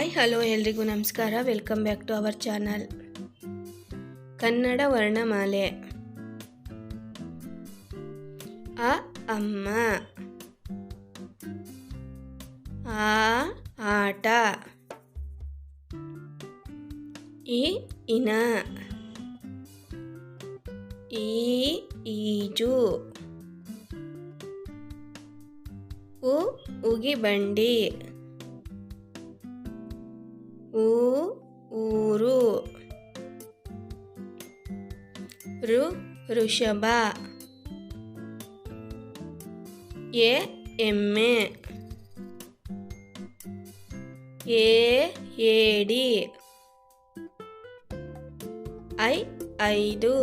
Hi hello ಎಲ್ರಿಗೂ ನಮಸ್ಕಾರ. Welcome back to our channel Kannada ವರ್ಣಮಾಲೆ. ಅ ಅಮ್ಮ, ಆ ಆಟ, ಇ ಇನ, ಈ ಈಜು, ಉ ಉಗಿಬಂಡಿ, ಊ ಊರು, ಋ ಋಷಭ, ಎ ಎಮ್ಮೆ, ಏ ಏಡಿ, ಐ ಐದು,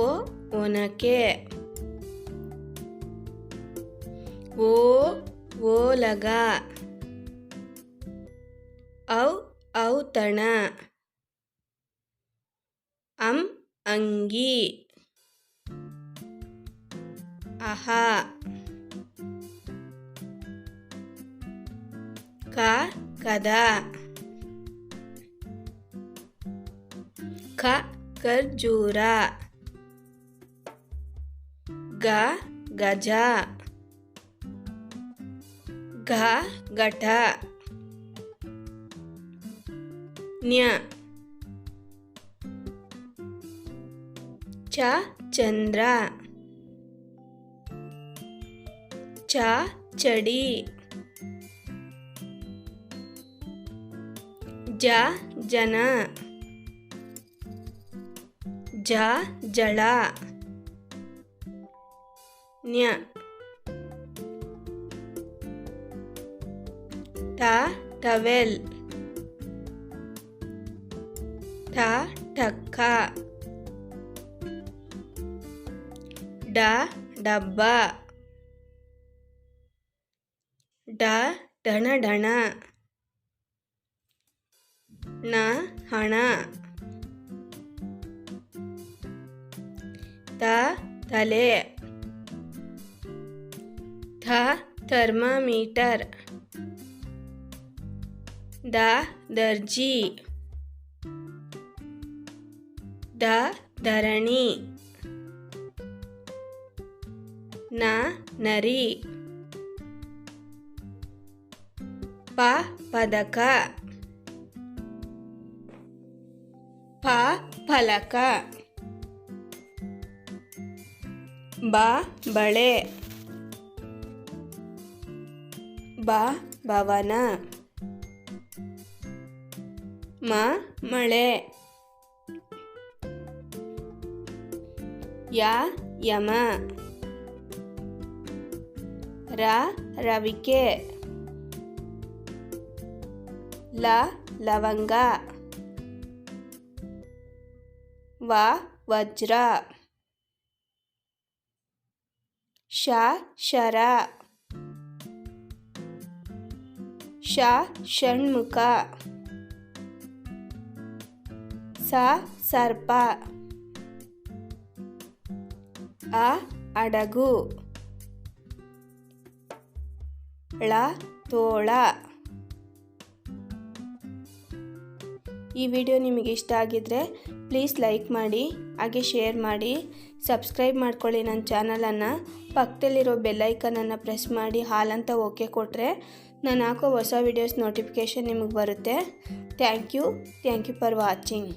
ಓ ಒನಕೆ, ಓ ಓಲಗ, ಔ ಔತಣ, ಅಂ ಅಂಗಿ, ಅಹ, ಕ ಕದ, ಖ ಖರ್ಜೂರ, ಗ ಗಜ, ಘ ಘಟ, ನ್ಯ ಚ ಚಂದ್ರ, ಚ ಚಡಿ, ಜ ಜನ, ಜ ಜಳ, ನ್ಯ ಟ ಟವೆಲ್, ಠ ಠಕ್ಕ, ಡ ಡಬ್ಬ, ಢ ಢಣ ಢಣ, ಣ ಹಣ, ತ ತಲೆ, ಥ ಥರ್ಮಾಮೀಟರ್, ದ ದರ್ಜಿ, ದ ಧರಣಿ, ನ ನರಿ, ಪ ಪದಕ, ಫ ಫಲಕ, ಬ ಬಳೆ, ಬ ಭವನ, ಮ ಮಳೆ, ಯ ಯಮ, ರ ರವಿಕೆ, ಲ ಲವಂಗ, ವ ವಜ್ರ, ಶ ಶರ, ಷ ಷಣ್ಮುಖ, ಸ ಸರ್ಪ, ಅ ಅಡಗು, ಳ ತೋಳ. ಈ ವಿಡಿಯೋ ನಿಮಗೆ ಇಷ್ಟ ಆಗಿದ್ರೆ ಪ್ಲೀಸ್ ಲೈಕ್ ಮಾಡಿ, ಹಾಗೆ ಶೇರ್ ಮಾಡಿ, ಸಬ್ಸ್ಕ್ರೈಬ್ ಮಾಡ್ಕೊಳ್ಳಿ ನನ್ನ ಚಾನಲನ್ನು. ಪಕ್ಕದಲ್ಲಿರೋ ಬೆಲ್ಲೈಕನನ್ನು ಪ್ರೆಸ್ ಮಾಡಿ ಹಾಲ್ ಅಂತ ಓಕೆ ಕೊಟ್ಟರೆ ನಾನು ಹಾಕೋ ಹೊಸ ವಿಡಿಯೋಸ್ ನೋಟಿಫಿಕೇಷನ್ ನಿಮಗೆ ಬರುತ್ತೆ. Thank you for watching.